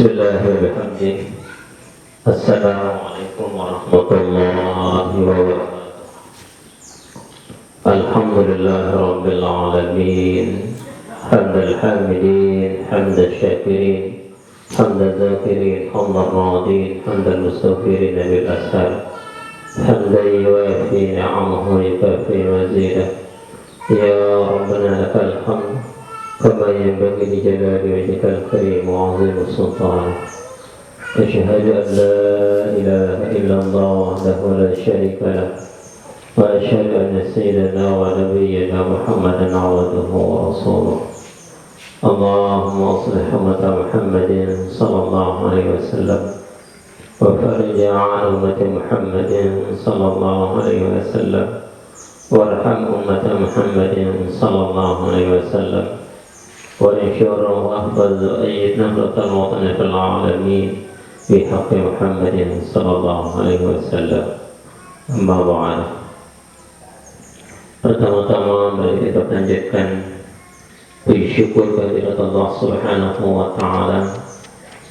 Bismillahirrahmanirrahim. Assalamualaikum warahmatullahi wabarakatuh. Alhamdulillahirabbil alamin. Hamdal hamidin, hamdal syakirin, hamdal zakirin, hamdal radin, hamdal mustaghfirin bil ashar. Hamdan yuwafi ni'amahu wa yukafi mazidah. Ya Rabbana lakal hamd kama yanbaghi li jalali wajhikal karim wa 'azimi sultanik. Asyhadu an la ilaha illallah wahdahu la syarika lah wa asyhadu anna sayyidana wa nabiyyana Muhammadan 'abduhu wa rasuluh. Allahumma shalli ala Muhammadin sallallahu alaihi wasallam wa farij 'an ummati Muhammadin sallallahu alaihi wasallam warham ummata Muhammadin sallallahu alaihi wasallam wa insyurra wa ahfaz ayyidna nahratan watana fil alamin bi haqqi Muhammadin sallallahu alaihi wasallam. Amma ba'd. Pertama-tama mari kita panjatkan puji syukur kehadirat Allah Subhanahu wa taala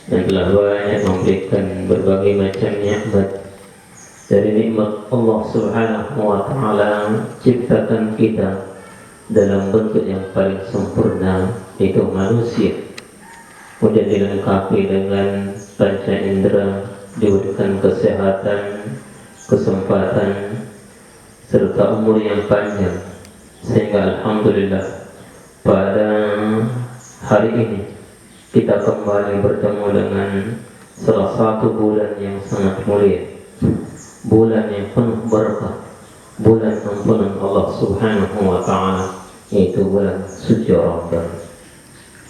yang telah banyak memberikan berbagai macam nikmat. Dari nikmat Allah Subhanahu wa taala ciptakan kita dalam bentuk yang paling sempurna, itu manusia. Kemudian dilengkapi dengan panca indera, diberikan kesehatan, kesempatan serta umur yang panjang, sehingga alhamdulillah pada hari ini kita kembali bertemu dengan salah satu bulan yang sangat mulia, bulan yang penuh berkah, bulan ampunan Allah Subhanahu wa taala, yaitu bulan suci Ramadan.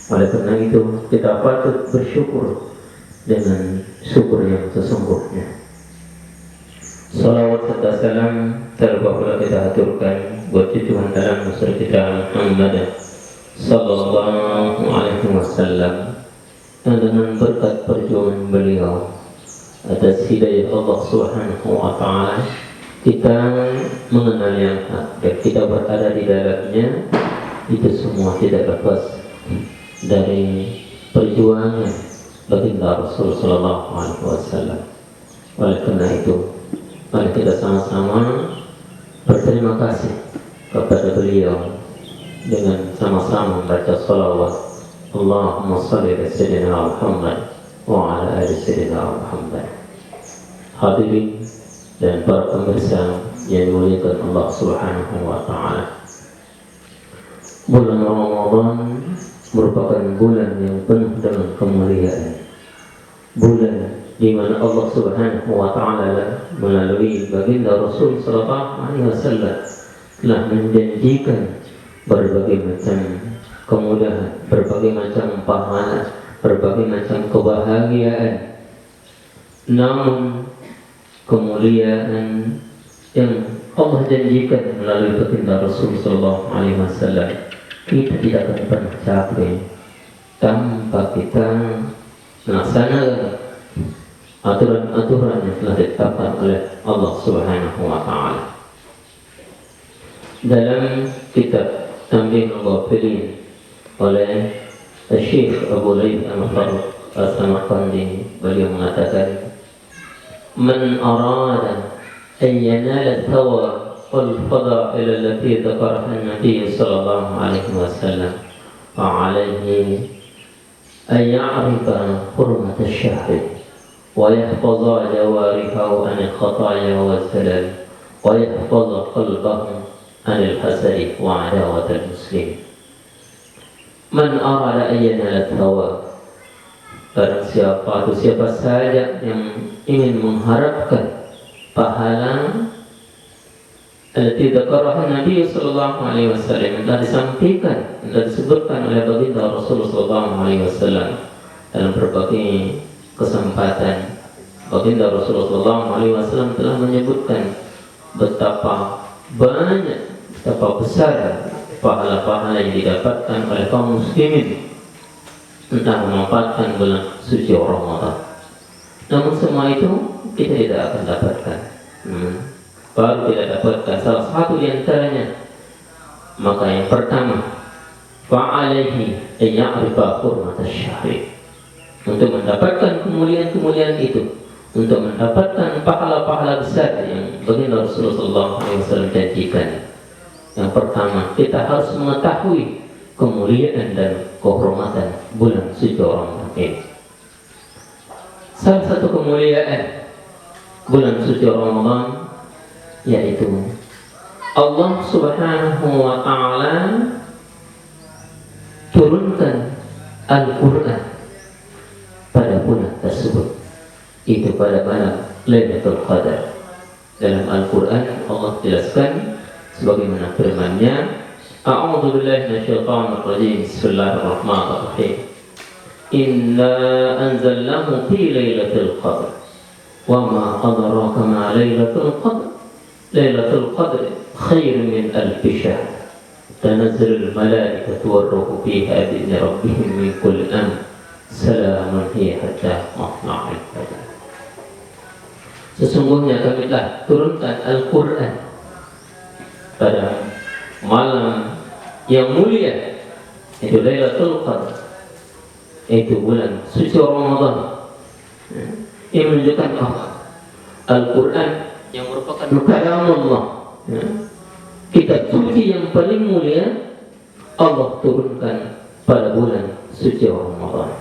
Oleh karena itu kita patut bersyukur dengan syukur yang sesungguhnya. Salawat serta salam terlebih pula kita aturkan buat junjungan dalam Rasul kita Muhammad sallallahu alaihi wasallam, yang dengan berkat perjuangan beliau atas hidayah Allah Subhanahu wa taala kita mengenal yang hak dan kita berada di dalamnya. Itu semua tidak lepas dari perjuangan baginda Rasul sallallahu alaihi wasallam. Oleh karena itu mari kita sama-sama berterima kasih kepada beliau dengan sama-sama membaca salawat. Allahumma shalli ala sayyidina Muhammad wa ala ali sayyidina Muhammad. Hadirin dan para pemirsa yang dimuliakan Allah Subhanahu wa taala, bulan Ramadan merupakan bulan yang penuh dengan kemuliaan, bulan di mana Allah Subhanahu wa taala melalui baginda Rasul sallallahu alaihi wasallam telah menjanjikan berbagai macam kemudahan, berbagai macam pahala, berbagai macam kebahagiaan. Namun kemuliaan yang Allah janjikan melalui baginda Rasul sallallahu alaihi wasallam kita tidak akan pernah capai tanpa kita melaksanakan aturan-aturan yang telah ditetapkan oleh Allah Subhanahu wa taala. Dalam kitab Tanbihul Ghafilin oleh Syekh Abu Laith Al-Farq As-Samarqandi, beliau mengatakan, "Man arada an yanala thawab والفضائل التي ذكرها النبي صلى الله عليه وسلم فعليه أن يعرف حرمة الشهر ويحفظ جوارحه عن الخطايا والزلل ويحفظ قلبه عن الحسد وعداوة المسلم. من أراد أن ينال الثواب, barang siapa saja yang ingin mengharapkan pahala allati dzakaraha Nabi sallallahu alaihi wasallam, yang telah disampaikan, yang telah disebutkan oleh baginda Rasulullah sallallahu alaihi wasallam dalam berbagai kesempatan. Baginda Rasulullah sallallahu alaihi wasallam telah menyebutkan betapa banyak, betapa besar pahala-pahala yang didapatkan oleh kaum muslimin tentang memanfaatkan bulan suci Ramadan. Namun semua itu kita tidak akan dapatkan. Baru tidak dapatkan salah satu di antaranya. Maka yang pertama, fa'alaihi an ya'rifa hurmat asy-syahri. untuk mendapatkan kemuliaan-kemuliaan itu, untuk mendapatkan pahala-pahala besar yang baginda Rasulullah SAW janjikan. Yang pertama, kita harus mengetahui kemuliaan dan kehormatan bulan suci Ramadan ini. Salah satu kemuliaan bulan suci Ramadan yaitu Allah Subhanahu wa Ta'ala turunkan Al-Quran pada bulan tersebut, itu pada malam Lailatul Qadar. Dalam Al-Quran Allah jelaskan sebagaimana firman-Nya, A'udzu billahi minasyaitonir rajim. Bismillahirrahmanirrahim. Inna anzalnahu fi lailatul qadr. Wa ma adraka ma lailatul qadr. Lailatul qadr khairun min alfi syahr. Tanazzalul malaikatu war-ruhu fiha bi'izni rabbihim min kulli amr. Salamun hiya hatta matla'il fajr. Sesungguhnya kami telah turunkan Al-Quran pada malam yang mulia, itu Lailatul Qadar, itu bulan suci Ramadan. Ini menunjukkan bahwa Al-Quran yang merupakan kalamullah, kitab suci yang paling mulia, Allah turunkan pada bulan suci Ramadan.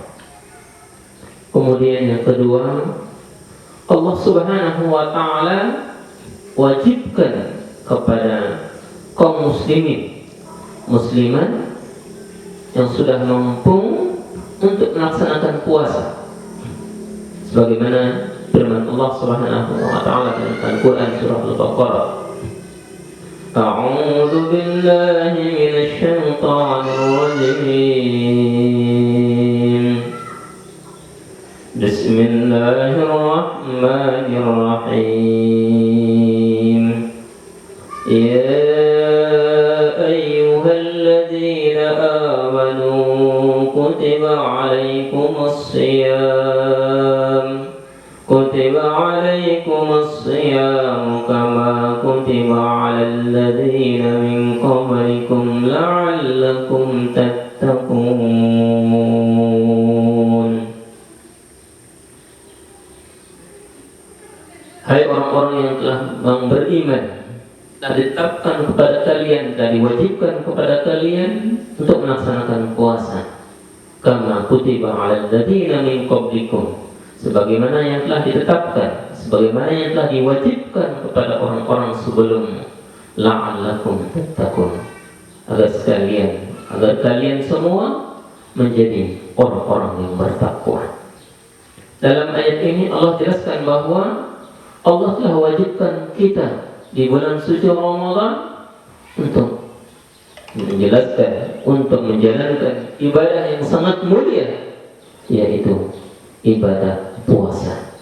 Kemudian yang kedua, Allah Subhanahu wa Ta'ala wajibkan kepada kaum muslimin, muslimat yang sudah mampu untuk melaksanakan puasa, sebagaimana firman Allah Subhanahu wa Ta'ala dalam Al-Quran surah Al-Baqarah, A'udzu billahi minasy syaithanir rajim. Bismillahirrahmanirrahim. Ya ayyuhalladzina amanu kutiba alaikumus siyam kama kutiba alal ladzina min qablikum la'allakum tattaqun. Hai orang-orang yang telah beriman, telah ditetapkan kepada kalian dan diwajibkan kepada kalian untuk melaksanakan puasa, kama kutiba 'alal ladzina min qablikum, sebagaimana yang telah ditetapkan, sebagaimana yang telah diwajibkan kepada orang-orang sebelum, la'allakum tattaqun, agar kalian semua menjadi orang-orang yang bertakwa. Dalam ayat ini Allah jelaskan bahwa Allah telah wajibkan kita di bulan suci Ramadan untuk menjelaskan, untuk menjalankan ibadah yang sangat mulia, yaitu ibadah puasa,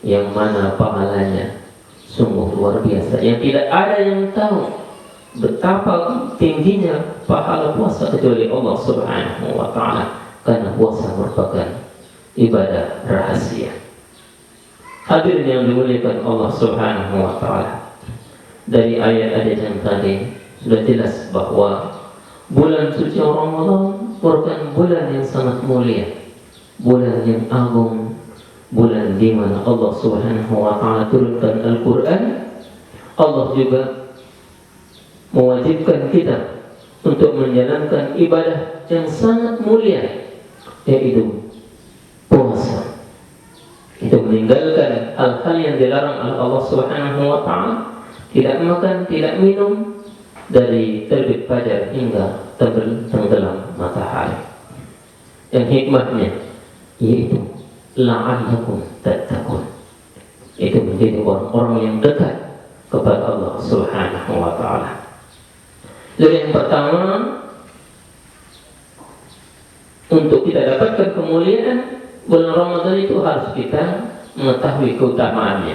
yang mana pahalanya sungguh luar biasa, yang tidak ada yang tahu betapa tingginya pahala puasa kecuali Allah Subhanahu wa Ta'ala, karena puasa merupakan ibadah rahasia. Hadirin yang dimuliakan Allah Subhanahu wa Ta'ala, dari ayat-ayat yang tadi sudah jelas bahwa bulan suci Ramadan merupakan bulan yang sangat mulia, bulan yang agung, bulan di mana Allah Subhanahu wa Ta'ala turunkan Al-Quran. Allah juga mewajibkan kita untuk menjalankan ibadah yang sangat mulia, yaitu puasa. Itu meninggalkan hal-hal yang dilarang oleh Allah Subhanahu wa Ta'ala, tidak makan, tidak minum dari terbit fajar hingga tenggelam matahari. Yang hikmahnya yaitu la'allakum tattaqun, itu menjadi orang-orang yang dekat kepada Allah Subhanahu wa Ta'ala. Jadi yang pertama, untuk kita dapatkan kemuliaan bulan Ramadan itu harus kita mengetahui keutamaannya,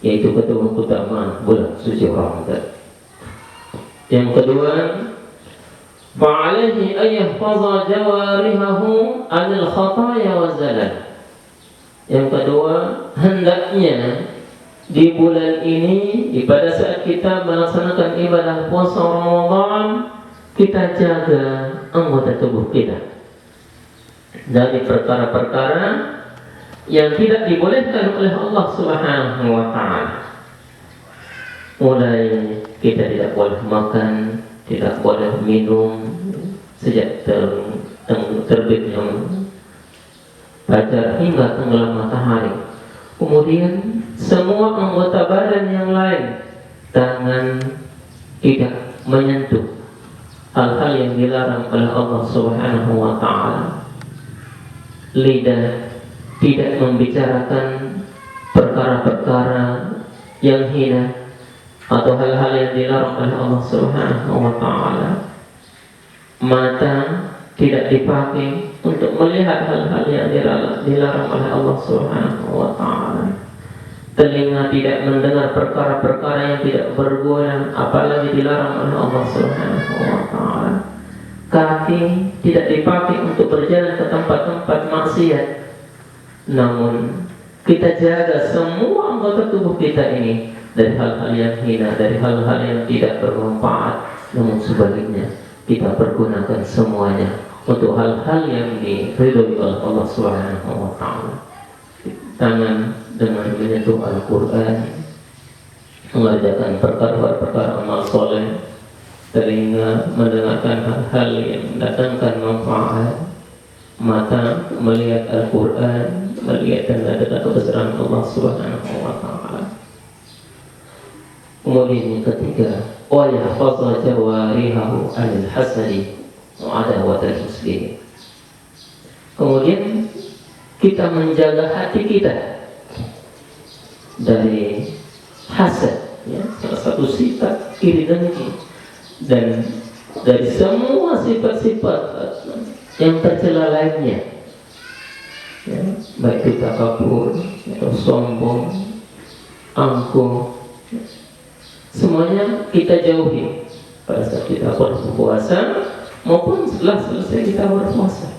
yaitu keutamaan bulan suci Ramadan. Yang kedua, fa'alaihi ayyahfaza jawarihahu anil khataya wa zalal. Yang kedua, hendaknya di bulan ini, pada saat kita melaksanakan ibadah puasa Ramadan, kita jaga anggota tubuh kita. dari perkara-perkara yang tidak dibolehkan oleh Allah Subhanahu wa taala. Mulai kita tidak boleh makan, tidak boleh minum sejak terbitnya fajar hingga tenggelam matahari. Kemudian semua anggota badan yang lain, tangan tidak menyentuh hal-hal yang dilarang oleh Allah Subhanahu wa taala. Lidah tidak membicarakan perkara-perkara yang hina atau hal-hal yang dilarang oleh Allah Subhanahu wa taala. Mata tidak dipakai untuk melihat hal-hal yang dilarang oleh Allah Subhanahu wa taala. Telinga tidak mendengar perkara-perkara yang tidak berguna apalagi dilarang oleh Allah Subhanahu wa taala. Kaki tidak dipakai untuk berjalan ke tempat-tempat maksiat. Namun kita jaga semua anggota tubuh kita ini dari hal-hal yang hina, dari hal-hal yang tidak bermanfaat. Namun sebaliknya kita pergunakan semuanya untuk hal-hal yang diridhoi oleh Allah Subhanahu wa taala. Tangan dengan menyentuh Al-Quran, mengerjakan perkara-perkara amal soleh. Telinga mendengarkan hal-hal yang mendatangkan manfaat. Mata melihat Al-Quran, melihat tanda-tanda kebesaran Allah Subhanahu wa taala. Kemudian yang ketiga, wa yahfazha jawarihahu 'anil hasadi wa adawatil muslimin. Kemudian kita menjaga hati kita dari hasad, ya, salah satu sifat iri dengki, dan dari semua sifat-sifat yang tercela lainnya, ya, baik kita kabur atau sombong, angkuh, semuanya kita jauhi pada saat kita berpuasa maupun setelah selesai kita berpuasa.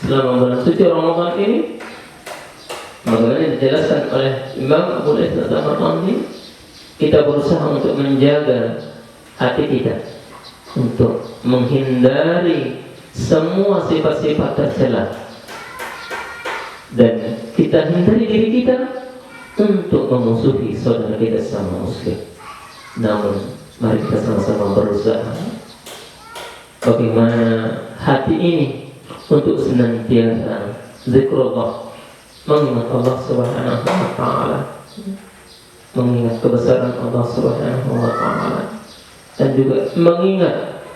Selama bulan suci Ramadan ini, bagaimana dijelaskan oleh Imam Abu Layth Al-Marqandi, kita berusaha untuk menjaga hati kita, untuk menghindari semua sifat-sifat tercela, dan kita hindari diri kita untuk memusuhi saudara kita sama muslim. Namun mari kita sama-sama berusaha bagaimana hati ini untuk senantiasa zikrullah, mengingat Allah Subhanahu wa taala, mengingat kebesaran Allah Subhanahu wa taala, dan juga mengingat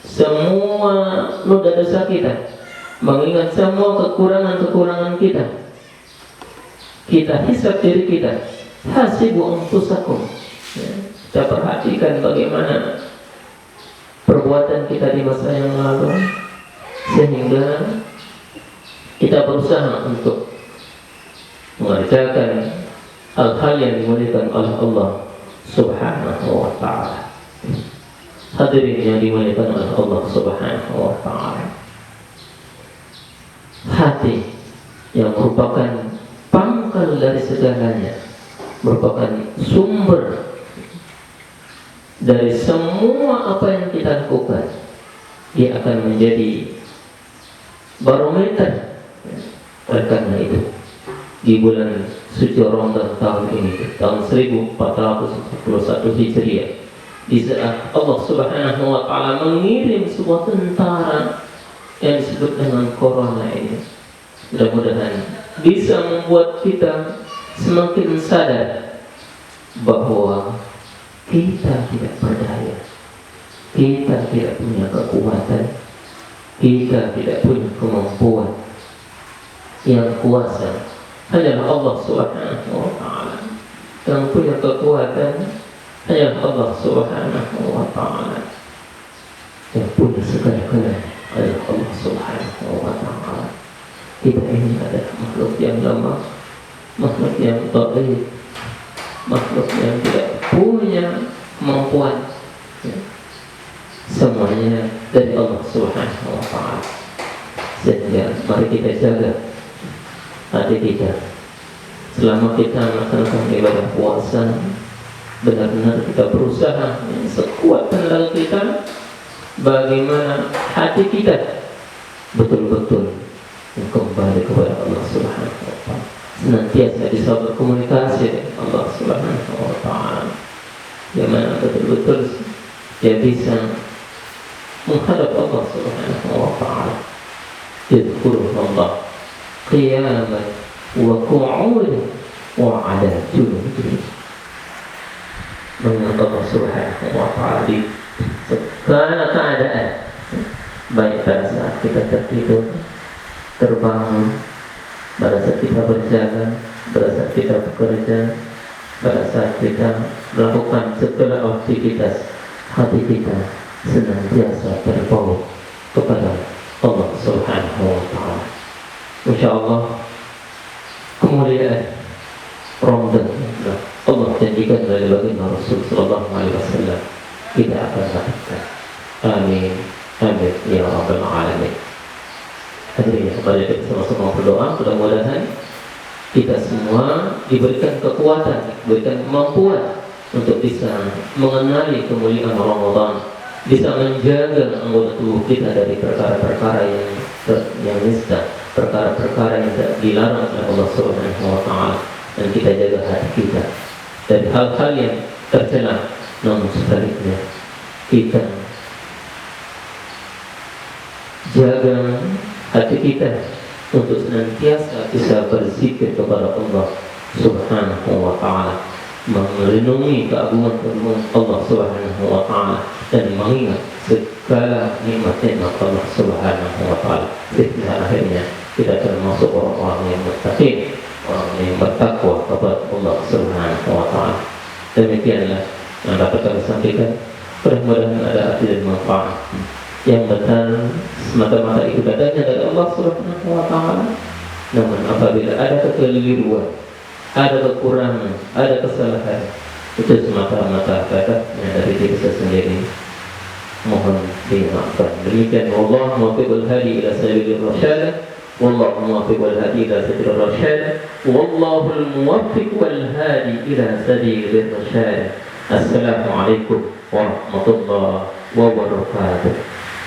semua noda dosa kita, mengingat semua kekurangan-kekurangan kita. Kita hisab diri kita, hasibu anfusakum, ya, kita perhatikan bagaimana perbuatan kita di masa yang lalu, sehingga kita berusaha untuk mengerjakan hal-hal yang dimuliakan oleh Allah Subhanahu wa taala. Hadirin yang dimuliakan oleh Allah Subhanahu wa taala, hati yang merupakan pangkal dari segalanya, merupakan sumber dari semua apa yang kita lakukan. Dia akan menjadi barometer. Oleh karena itu, di bulan suci Ramadan tahun ini, tahun 1441 Hijriah, di saat Allah Subhanahu wa taala mengirim sebuah tentara yang disebut dengan corona ini, mudah-mudahan bisa membuat kita semakin sadar bahwa kita tidak berdaya, kita tidak punya kekuatan, kita tidak punya kemampuan. Yang kuasa hanyalah Allah Subhanahu wa taala. Yang punya kekuatan hanyalah Allah Subhanahu wa taala. Yang punya segala-galanya adalah Allah Subhanahu wa taala. Kita ini adalah makhluk yang lemah, makhluk yang dhaif, makhluk yang tidak punya kemampuan, ya. Semuanya dari Allah Subhanahu wa taala. Sehingga mari kita jaga hati kita selama kita melaksanakan ibadah puasa. Benar-benar kita berusaha sekuat tenaga kita bagaimana hati kita betul-betul kembali kepada Allah Subhanahu wa taala. Senantiasa bisa berkomunikasi dengan Allah Subhanahu wa taala. Yang mana betul-betul dia bisa menghadap Allah Subhanahu wa taala. Yadhkuru Allah qiyaman wa qu'udan wa 'ala junubihi. Mengingat Allah Subhanahu wa taala di segala keadaan, baik pada saat kita tertidur, terbangun, pada saat kita berjalan, pada saat kita bekerja, pada saat kita melakukan segala aktivitas, hati kita senantiasa terpaut kepada Allah Subhanahu wa taala. Insyaallah kemuliaan Ramadan Allah janjikan dari baginda Rasul sallallahu alaihi wasallam kita akan dapatkan. Amin. Amin ya rabbal alamin. Hadirin yang kembali kita sama-sama berdoa, mudah-mudahan kita semua diberikan kekuatan, diberikan kemampuan untuk bisa mengenali kemuliaan Ramadan, bisa menjaga anggota tubuh kita dari perkara-perkara yang nista, perkara-perkara yang dilarang oleh Allah Subhanahu wa taala, dan kita jaga hati kita dari hal-hal yang tercela. Namun sebaliknya kita jaga hati kita untuk senantiasa bisa berzikir kepada Allah Subhanahu wa taala, melindungi keagungan Allah Subhanahu wa taala, dan mengingat segala nikmat-nikmat Allah Subhanahu wa taala. Sehingga akhirnya kita termasuk orang-orang yang muttaqin, orang yang bertakwa kepada Allah Subhanahu wa taala. Demikianlah yang dapat kami sampaikan. Mudah-mudahan ada arti dan manfaat. Yang benar semata-mata itu datangnya dari Allah Subhanahu wa taala. Namun apabila ada kekeliruan, ada kekurangan, ada kesalahan, itu semata-mata datangnya dari diri saya sendiri. Mohon dimaafkan. Demikian, wallahu muwaffiqul hadi ila sabilir rasyad. Wallahu muwaffiqul hadi ila sabilir rasyad. Wallahul muwaffiqul hadi ila sabilir rasyad. Assalamualaikum warahmatullahi wabarakatuh.